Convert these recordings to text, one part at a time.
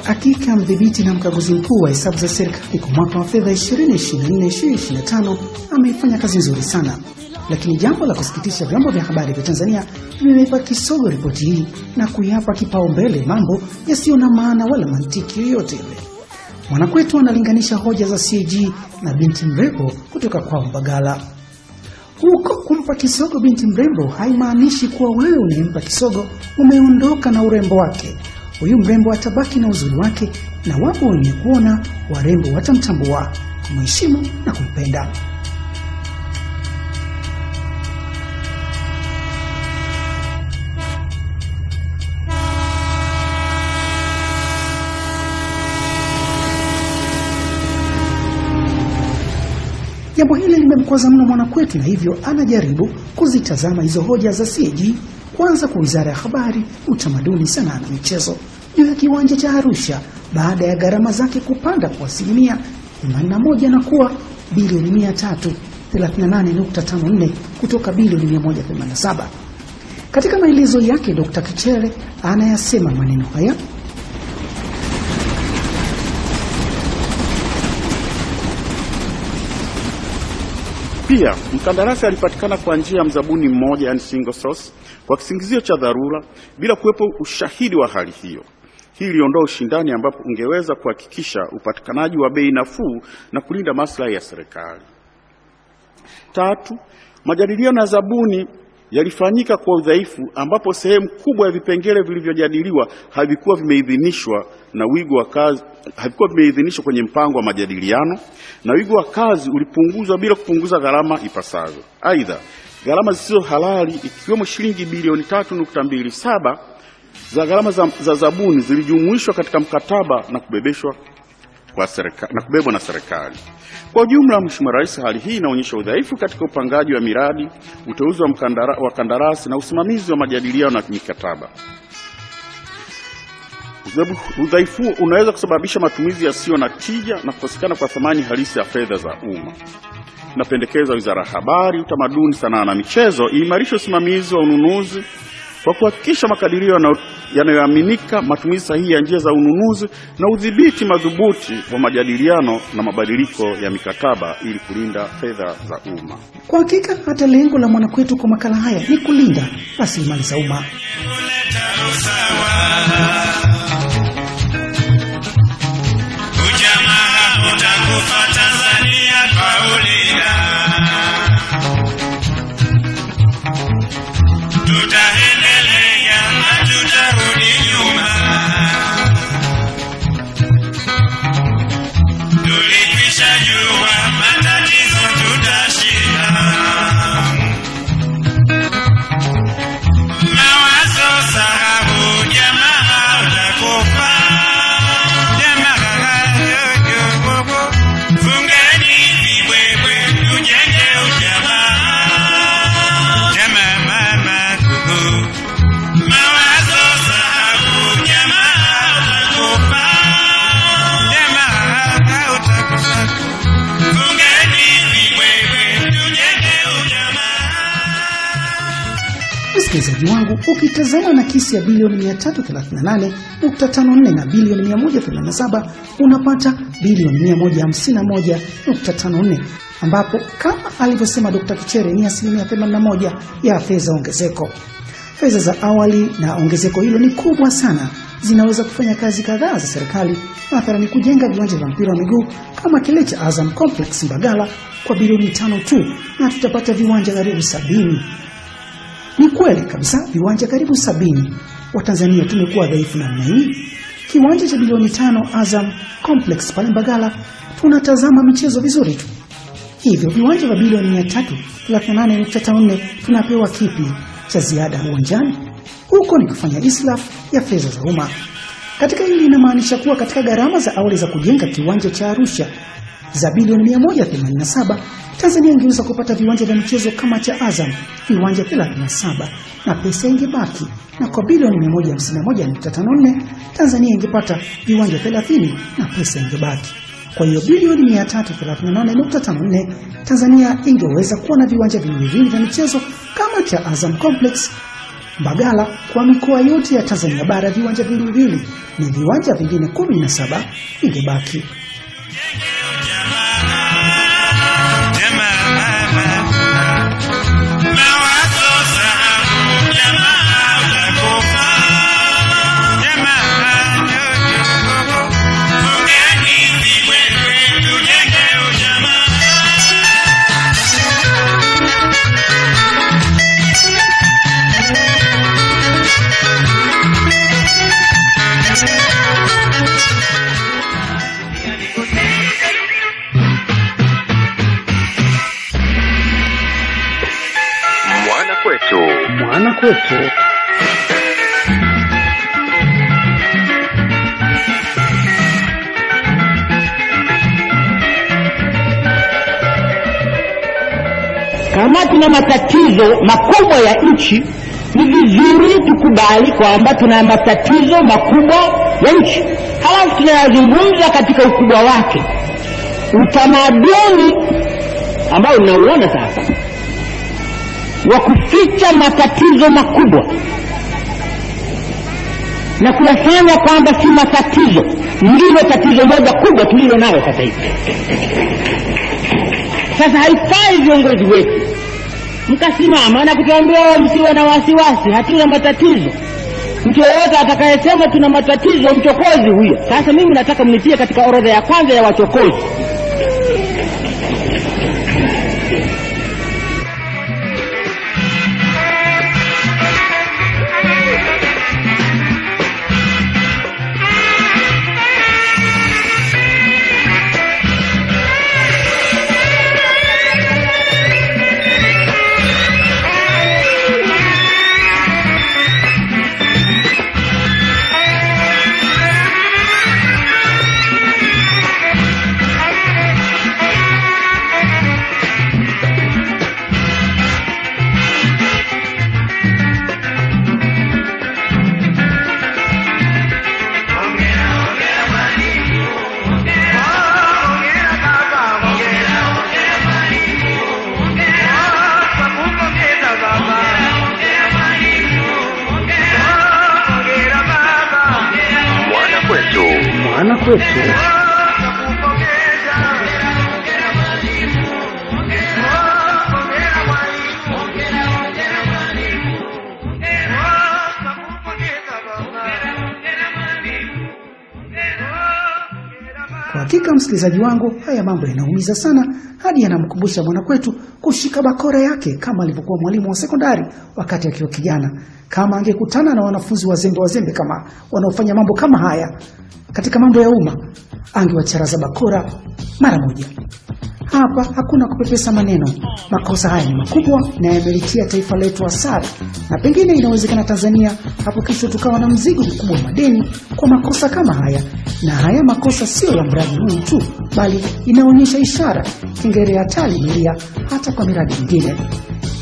hakika mdhibiti na mkaguzi mkuu wa hesabu za serikali kwa mwaka wa fedha 2024-2025 amefanya kazi nzuri sana. Lakini jambo la kusikitisha, vyombo vya habari vya Tanzania vimeipa kisogo ripoti hii na kuyapa kipaumbele mambo yasiyo na maana wala mantiki yoyote ile. Mwanakwetu analinganisha hoja za CAG na binti mrembo kutoka kwa Mbagala. Huko kumpa kisogo binti mrembo haimaanishi kuwa wewe unayempa kisogo umeondoka na urembo wake. Huyu mrembo atabaki na uzuri wake, na wapo wenye kuona warembo watamtambua, kumheshimu na kumpenda. Jambo hili limemkwaza mno mwanakwetu, na hivyo anajaribu kuzitazama hizo hoja za CAG kwanza kwa Wizara ya Habari, Utamaduni, Sanaa na Michezo juu ya kiwanja cha Arusha baada ya gharama zake kupanda kwa 81% na kuwa bilioni 338.54 kutoka bilioni 187. Katika maelezo yake, Dr. Kichere anayasema maneno haya: Pia mkandarasi alipatikana kwa njia ya mzabuni mmoja, yani single source, kwa kisingizio cha dharura bila kuwepo ushahidi wa hali hiyo. Hii iliondoa ushindani ambapo ungeweza kuhakikisha upatikanaji wa bei nafuu na kulinda maslahi ya serikali. 3, majadiliano ya zabuni yalifanyika kwa udhaifu ambapo sehemu kubwa ya vipengele vilivyojadiliwa havikuwa vimeidhinishwa na wigo wa kazi havikuwa vimeidhinishwa kwenye mpango wa majadiliano, na wigo wa kazi ulipunguzwa bila kupunguza gharama ipasavyo. Aidha, gharama zisizo halali ikiwemo shilingi bilioni 3.27 za gharama za zabuni zilijumuishwa katika mkataba na kubebeshwa kwa serikali na kubebwa na serikali. Kwa ujumla, Mheshimiwa Rais, hali hii inaonyesha udhaifu katika upangaji wa miradi, uteuzi wa kandarasi na usimamizi wa majadiliano na mikataba. Udhaifu unaweza kusababisha matumizi yasiyo na tija na kukosekana kwa thamani halisi ya fedha za umma. Napendekeza Wizara ya Habari, Utamaduni, Sanaa na Michezo iimarishe usimamizi wa ununuzi kwa kuhakikisha makadirio yanayoaminika, matumizi sahihi ya njia za ununuzi na udhibiti madhubuti wa majadiliano na mabadiliko ya mikataba ili kulinda fedha za umma. Kwa hakika hata lengo la mwanakwetu kwa makala haya ni kulinda rasilimali za umma. Msikilizaji wangu, ukitazama nakisi ya bilioni 338.54 na bilioni 187 unapata bilioni 151.54, ambapo kama alivyosema Dr. Kichere ni 81% ya fedha ongezeko. Fedha za awali na ongezeko hilo ni kubwa sana, zinaweza kufanya kazi kadhaa za serikali, mathalani kujenga viwanja vya mpira wa miguu kama kile cha Azam Complex Mbagala kwa bilioni 5 tu, na tutapata viwanja karibu 70. Ni kweli kabisa, viwanja karibu 70. Watanzania tumekuwa dhaifu namna hii. Kiwanja cha bilioni 5 Azam Complex pale Mbagala tunatazama michezo vizuri tu. Hivyo viwanja vya bilioni 338.54 tunapewa kipi cha ziada uwanjani? Huko ni kufanya islafu ya fedha za umma. Katika hili inamaanisha kuwa katika gharama za awali za kujenga kiwanja cha Arusha za bilioni 187, Tanzania ingeweza kupata viwanja vya michezo kama cha Azam viwanja 37 na pesa ingebaki, na kwa bilioni 151.54 Tanzania ingepata viwanja 30 na pesa ingebaki. Kwa hiyo bilioni 338.54 Tanzania ingeweza kuwa na viwanja viwili vya michezo kama cha Azam Complex Mbagala kwa mikoa yote ya Tanzania bara viwanja viwili, ni viwanja vingine 17 vingebaki. Mwana kwetu. Kama tuna matatizo makubwa ya nchi, ni vizuri tukubali kwamba tuna matatizo makubwa ya nchi, halafu tunayazungumza katika ukubwa wake. Utamaduni ambao unauona sasa wa kuficha matatizo makubwa na kuyafanya kwamba si matatizo, ndilo tatizo moja kubwa tulilo nayo sasa hivi. Sasa haifai viongozi wetu mkasimama na kutuambia msiwe na wasiwasi, hatuna matatizo. Mtu yoyote atakayesema tuna matatizo, mchokozi huyo. Sasa mimi nataka mnitie katika orodha ya kwanza ya wachokozi. Mwana kwetu. Kwa hakika msikilizaji wangu, haya mambo yanaumiza sana, hadi yanamkumbusha Mwanakwetu kushika bakora yake kama alivyokuwa mwalimu wa sekondari wakati akiwa kijana. Kama angekutana na wanafunzi wazembe kama wanaofanya mambo kama haya katika mambo ya umma, angewacharaza bakora mara moja. Hapa hakuna kupepesa maneno. Makosa haya ni makubwa na yamelitia taifa letu hasara, na pengine inawezekana Tanzania hapo kesho tukawa na mzigo mkubwa wa madeni kwa makosa kama haya. Na haya makosa sio ya mradi huu tu, bali inaonyesha ishara kengele hatari milia hata kwa miradi mingine.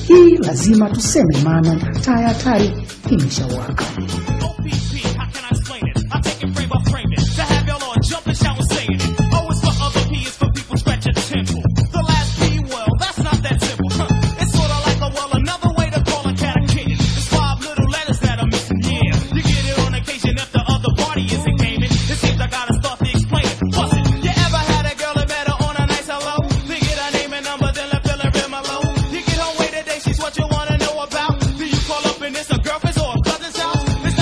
Hii lazima tuseme, maana hatari imeshawaka. What you wanna know about? Do you call up and it's a girlfriend's or a cousin's house? It's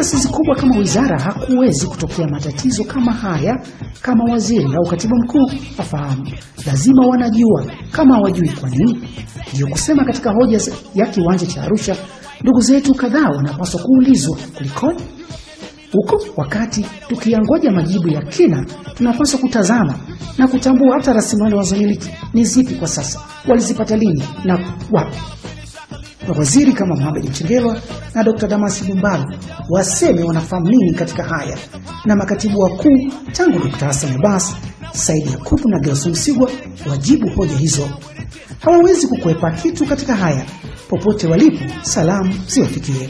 taasisi kubwa kama wizara hakuwezi kutokea matatizo kama haya kama waziri au katibu mkuu afahamu. Lazima wanajua, kama hawajui kwa nini? Ndio kusema katika hoja ya kiwanja cha Arusha, ndugu zetu kadhaa wanapaswa kuulizwa kulikoni. Huko wakati tukiangoja majibu ya kina, tunapaswa kutazama na kutambua hata rasilimali wanazomiliki ni zipi kwa sasa, walizipata lini na wapi. Waziri kama Mohamed Mchengerwa na Dr. Damas Ndumbaro waseme wanafahamu nini katika haya, na makatibu wakuu tangu Dr. Hassan Abbas, Said Yakubu na Gerson Msigwa wajibu hoja hizo. Hawawezi kukwepa kitu katika haya. Popote walipo, salamu ziwafikie.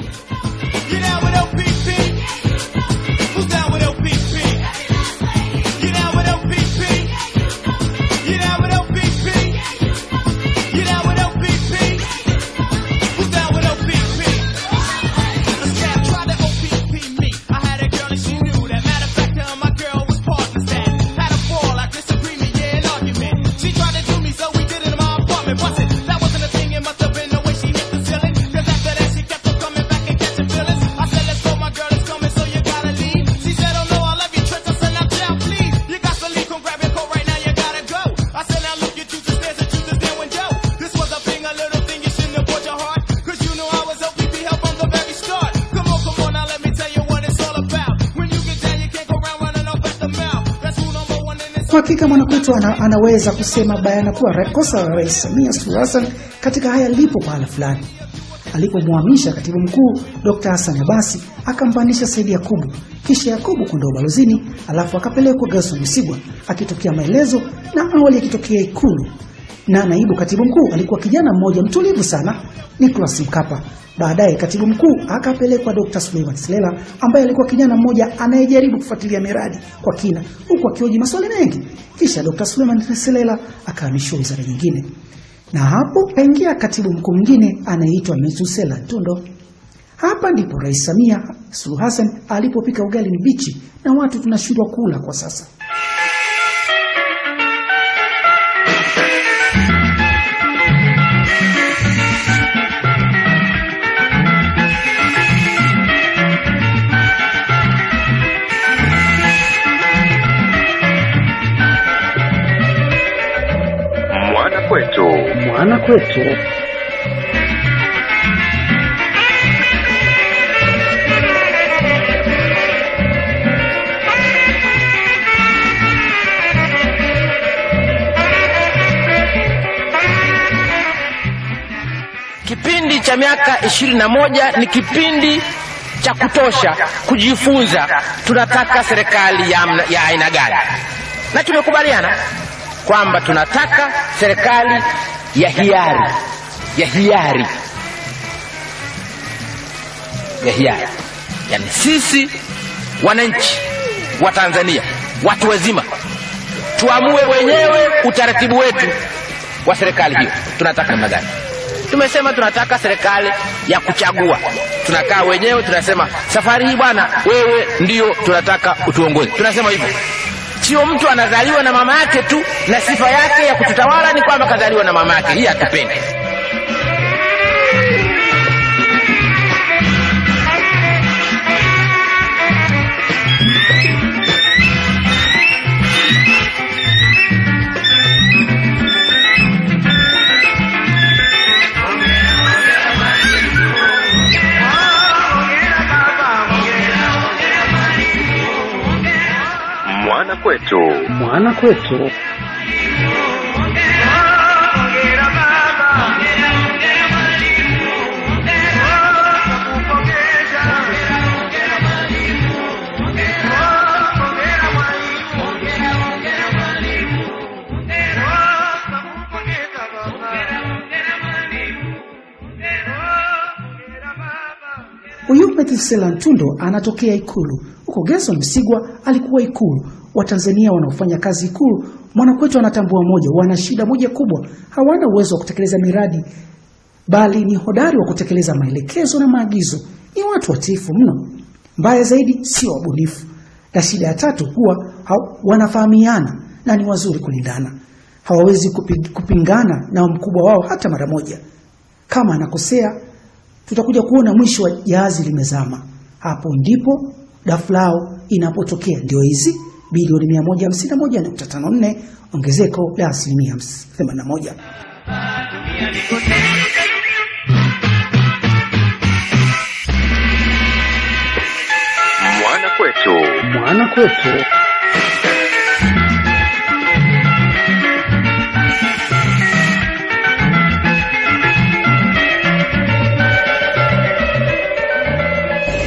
Kwa hakika Mwanakwetu anaweza kusema bayana kuwa kosa la Rais Samia Suluhu Hassan katika haya lipo pahala fulani. Alipomhamisha katibu mkuu Dr. Hassan Abbas, akampandisha Said Yakubu, kisha Yakubu kwenda ubalozini, alafu akapelekwa Gerson Msigwa akitokea Maelezo na awali akitokea Ikulu. Na naibu katibu mkuu alikuwa kijana mmoja mtulivu sana, Nicholas Mkapa. Baadaye katibu mkuu akapelekwa Dr. Suleiman Selela ambaye alikuwa kijana mmoja anayejaribu kufuatilia miradi kwa kina huku akioji maswali mengi. Kisha Dr. Suleiman Selela akahamishwa wizara nyingine. Na hapo kaingia katibu mkuu mwingine anayeitwa Methusela Ntundo. Hapa ndipo Rais Samia Suluhu Hassan alipopika ugali mbichi na watu tunashindwa kula kwa sasa. Mwanakwetu. Kipindi cha miaka 21 ni kipindi cha kutosha kujifunza tunataka serikali ya aina gani. Na tumekubaliana kwamba tunataka serikali ya hiari. Yaani sisi wananchi wa Tanzania, watu wazima, tuamue wenyewe utaratibu wetu wa serikali hiyo. Tunataka namna gani? Tumesema tunataka serikali ya kuchagua. Tunakaa wenyewe tunasema safari hii bwana, wewe ndio tunataka utuongoze. Tunasema hivyo. Sio mtu anazaliwa na mama yake tu na sifa yake ya kututawala ni kwamba kazaliwa na mama yake. Hii hatupendi. Mwanakwetu. Huyu Methusela Ntundo anatokea Ikulu. Huko Gerson Msigwa alikuwa Ikulu. Watanzania wanaofanya kazi Ikulu, Mwanakwetu anatambua moja, wana shida moja kubwa. Hawana uwezo wa kutekeleza miradi, bali ni hodari wa kutekeleza maelekezo na maagizo. Ni watu watifu mno. Mbaya zaidi, sio wabunifu. Na shida ya tatu huwa wanafahamiana na ni wazuri kulindana. Hawawezi kupingana na mkubwa wao hata mara moja. Kama anakosea, tutakuja kuona mwisho wa jahazi limezama. Hapo ndipo dafu lao inapotokea. Ndio hizi bilioni 151.54, ongezeko la 81%. Mwana kwetu.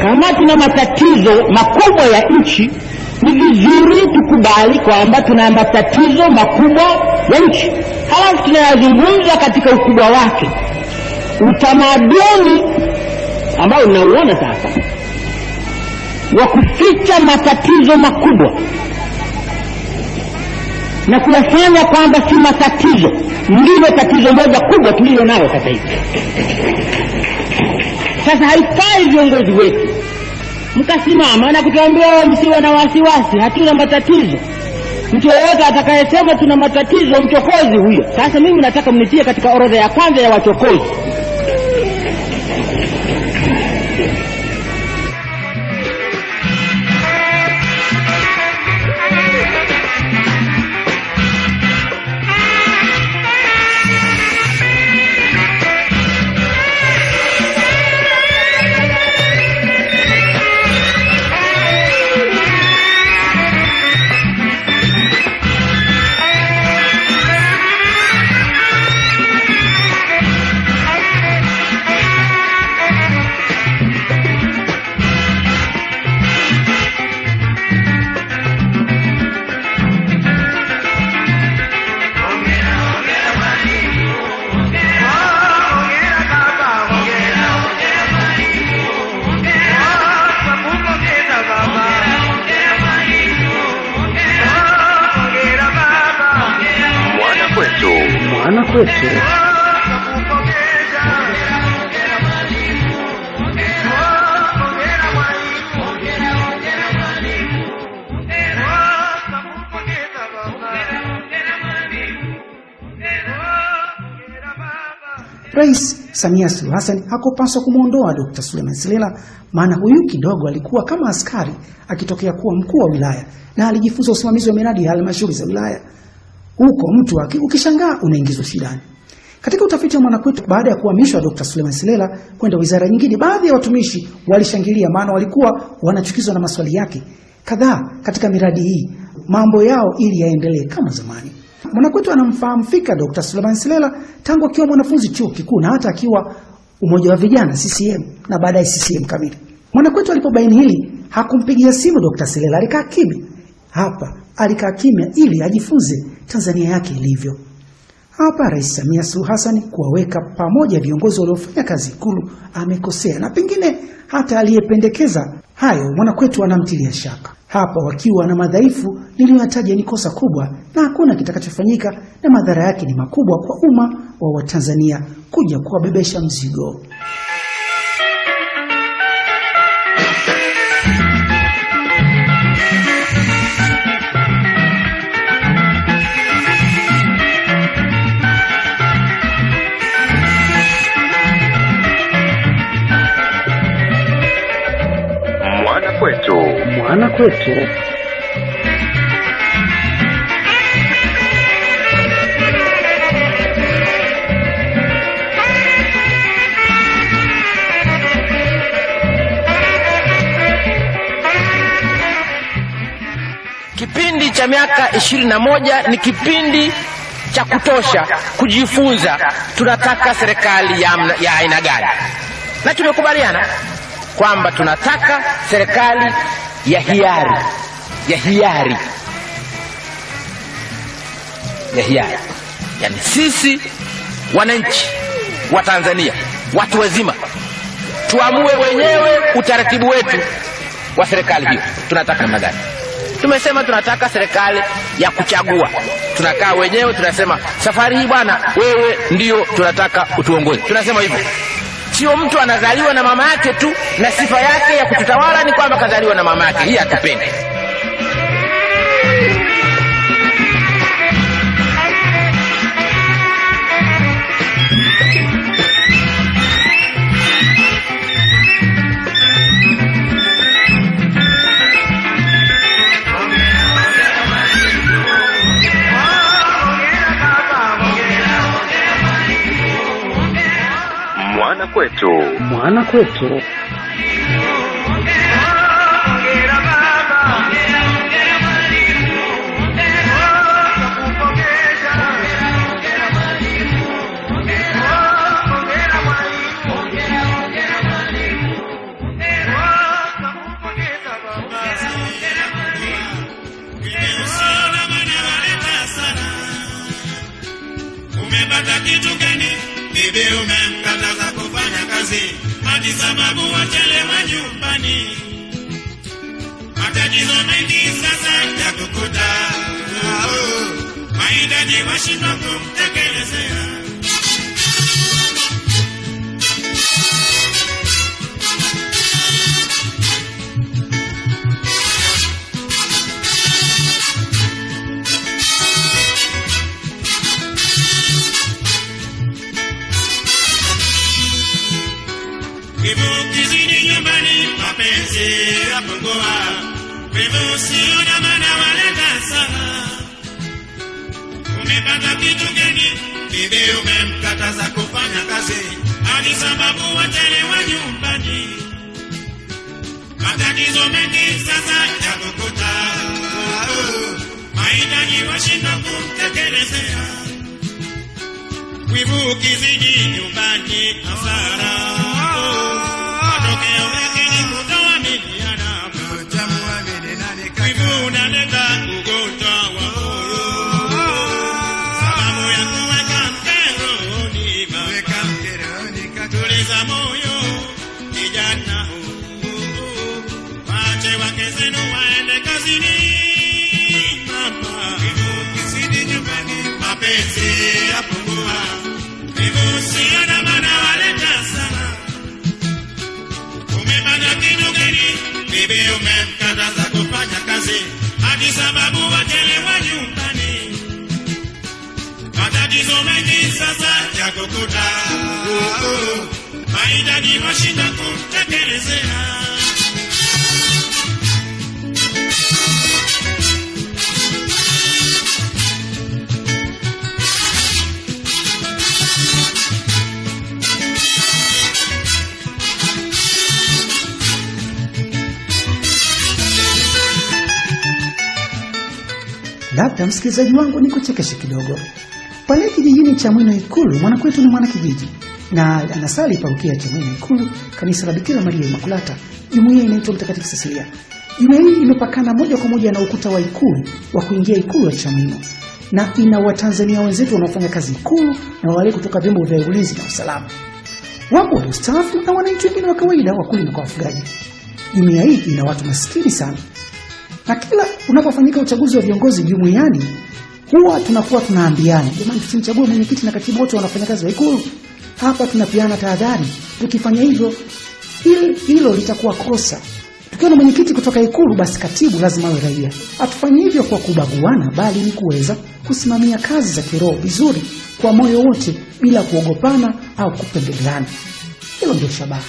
Kama tuna matatizo makubwa ya nchi, ni vizuri tukubali kwamba tuna matatizo makubwa ya nchi, halafu tunayazungumza katika ukubwa wake. Utamaduni ambao unauona sasa wa kuficha matatizo makubwa na kuyafanya kwamba si matatizo, ndilo tatizo moja kubwa tulilo nayo sasa hivi. Sasa haifai viongozi wetu mkasimama na kutuambia msiwe na wasiwasi, hatuna matatizo. Mtu yeyote atakayesema tuna matatizo, mchokozi huyo. Sasa mimi nataka mnitie katika orodha ya kwanza ya wachokozi. Mwana kwetu. Rais Samia Suluhu Hassan hakupaswa kumuondoa Dr. Suleiman Silela, maana huyu kidogo alikuwa kama askari akitokea kuwa mkuu wa wilaya na alijifunza usimamizi wa miradi ya halmashauri za wilaya. Huko mtu ukishangaa unaingizwa shidani. Katika utafiti wa Mwanakwetu, baada ya kuhamishwa Dr. Suleiman Silela kwenda wizara nyingine, baadhi ya watumishi walishangilia, maana walikuwa wanachukizwa na maswali yake kadhaa katika miradi hii, mambo yao ili yaendelee kama zamani. Mwanakwetu anamfahamu fika Dr. Suleiman Silela tangu akiwa mwanafunzi chuo kikuu na hata akiwa umoja wa vijana CCM na baadaye CCM kamili. Mwanakwetu alipobaini hili hakumpigia simu Dr. Silela, alikaa kimya. Hapa alikaa kimya ili ajifunze Tanzania yake ilivyo. Hapa Rais Samia Suluhu Hassan kuwaweka pamoja viongozi waliofanya kazi Ikulu amekosea, na pengine hata aliyependekeza hayo Mwanakwetu anamtilia shaka. Hapa wakiwa na madhaifu niliyoyataja ni kosa kubwa na hakuna kitakachofanyika, na madhara yake ni makubwa kwa umma wa Watanzania kuja kuwabebesha mzigo. Mwana kwetu. Kipindi cha miaka 21 ni kipindi cha kutosha kujifunza tunataka serikali ya aina gani, na tumekubaliana kwamba tunataka serikali ya hiari. Yani sisi wananchi wa Tanzania, watu wazima, tuamue wenyewe utaratibu wetu wa serikali hiyo tunataka namna gani. Tumesema tunataka serikali ya kuchagua. Tunakaa wenyewe tunasema safari hii bwana, wewe ndio tunataka utuongoze. Tunasema hivyo. Sio mtu anazaliwa na mama yake tu na sifa yake ya kututawala ni kwamba kazaliwa na mama yake. Hii hatupendi. Mwanakwetu. Mwanakwetu. Umepata kitu gani? Bibi umemkataza kufanya kazi hadi sababu wachelewa nyumbani. Matatizo mengi sasa ya kukuta, mahitaji washindwa kumtekelezea. Kizidi nyumbani mapenzi yapungua, wivu usiona maana waleta sana. Umepata kitu gani? Bibi umemkataza kufanya kazi hadi sababu wachelewa nyumbani. Matatizo mengi sasa yakukuta, mahitaji washindwa kumtekelezea. Wivu ukizidi nyumbani hasara, matokeo yake ni kutoaminiana. Wivu unaleta ugonjwa wa moyo, sababu ya kuweka mkeroni. Tuliza moyo kijana, wache wake zenu waende kazini. Mama, wivu ukizidi nyumbani mapenzi yapungua, wivu usiona maana waleta sana. Umepata kitu gani? Bibi umemkataza kufanya kazi hadi sababu wachelewa nyumbani. Matatizo mengi sasa yakukuta, mahitaji washinda kumtekelezea. Labda msikilizaji wangu nikuchekeshe kidogo. Pale kijijini cha Mwino Ikulu, Mwanakwetu ni mwanakijiji na anasali parokia cha Mwino Ikulu, kanisa la Bikira Maria Imakulata. Jumuiya inaitwa Mtakatifu Cecilia. Jumuiya hii imepakana moja kwa moja na ukuta wa Ikulu wa kuingia Ikulu ya Chamwino, na ina Watanzania wenzetu wanaofanya kazi Ikulu na wale kutoka vyombo vya ulinzi na usalama. Wapo wastaafu na wananchi wengine wa kawaida, wakulima kwa wafugaji. Jumuiya hii ina watu maskini sana. Na kila unapofanyika uchaguzi wa viongozi jumuiani, huwa tunakuwa tunaambiana, jamani, tusimchague mwenyekiti na katibu wote wanafanya kazi wa Ikulu. Hapa tunapiana tahadhari. Tukifanya hivyo, hilo litakuwa kosa. Tukiwa na mwenyekiti kutoka Ikulu, basi katibu lazima awe raia. Hatufanyi hivyo kwa kubaguana, bali ni kuweza kusimamia kazi za kiroho vizuri kwa moyo wote bila kuogopana au kupendeleana. Hilo ndio shabaha.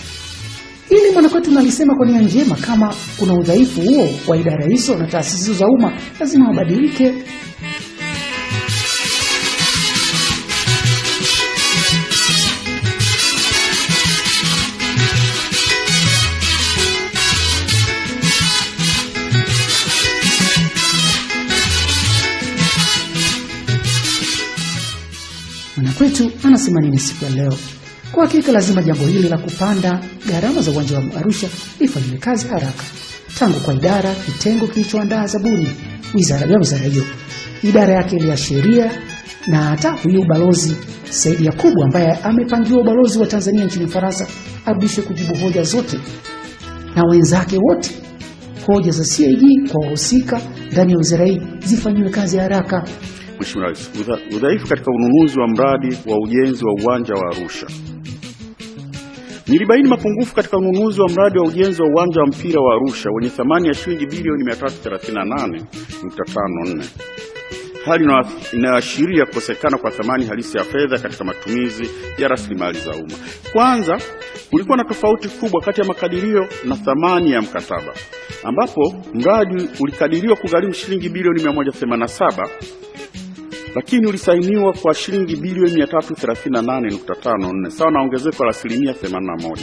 Ili Mwanakwetu nalisema kwa nia njema. Kama kuna udhaifu huo wa idara hizo na taasisi za umma, lazima wabadilike. Mwanakwetu anasema nini siku ya leo? Kwa hakika lazima jambo hili la kupanda gharama za uwanja wa Arusha lifanywe kazi haraka. Tangu kwa idara, kitengo kilichoandaa zabuni, wizara hiyo, idara yake ile ya sheria, na hata huyu balozi Said Yakubu ambaye amepangiwa ubalozi wa Tanzania nchini Ufaransa arudishwe kujibu hoja zote na wenzake wote. Hoja za CAG kwa wahusika ndani ya wizara hii zifanywe kazi haraka. Mheshimiwa Rais, udhaifu katika ununuzi wa mradi wa ujenzi wa uwanja wa Arusha. Nilibaini mapungufu katika ununuzi wa mradi wa ujenzi wa uwanja wa mpira wa Arusha wenye thamani ya shilingi bilioni 338.54. Hali inaashiria kukosekana kwa thamani halisi ya fedha katika matumizi ya rasilimali za umma. Kwanza, kulikuwa na tofauti kubwa kati ya makadirio na thamani ya mkataba, ambapo mradi ulikadiriwa kugharimu shilingi bilioni 187 lakini ulisainiwa kwa shilingi bilioni 338.54 sawa na ongezeko la 81%.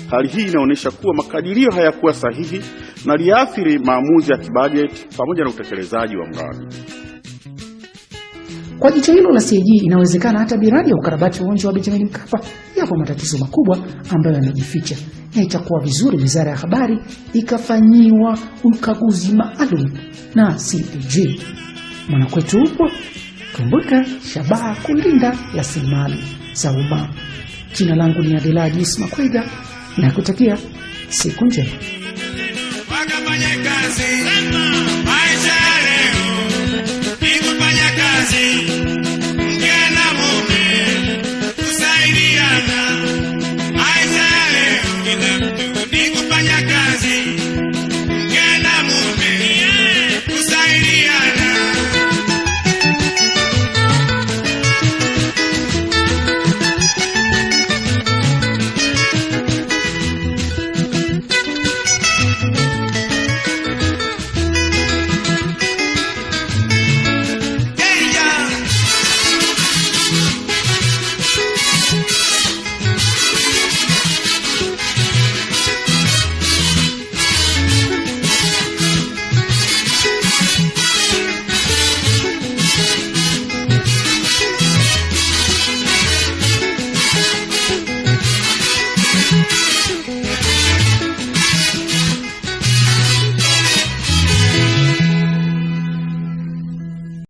Hali hii inaonyesha kuwa makadirio hayakuwa sahihi na liathiri maamuzi ya kibajeti pamoja na utekelezaji wa mradi. Kwa jicho hilo la CAG, inawezekana hata miradi ya ukarabati wa uwanja wa Benjamin Mkapa yapo matatizo makubwa ambayo yamejificha, na itakuwa vizuri Wizara ya Habari ikafanyiwa ukaguzi maalum na CAG. Mwanakwetu upo, kumbuka shabaha kulinda rasilimali za umma. Jina langu ni Adelaide Makwega na kutakia siku njema. Wakafanya kazi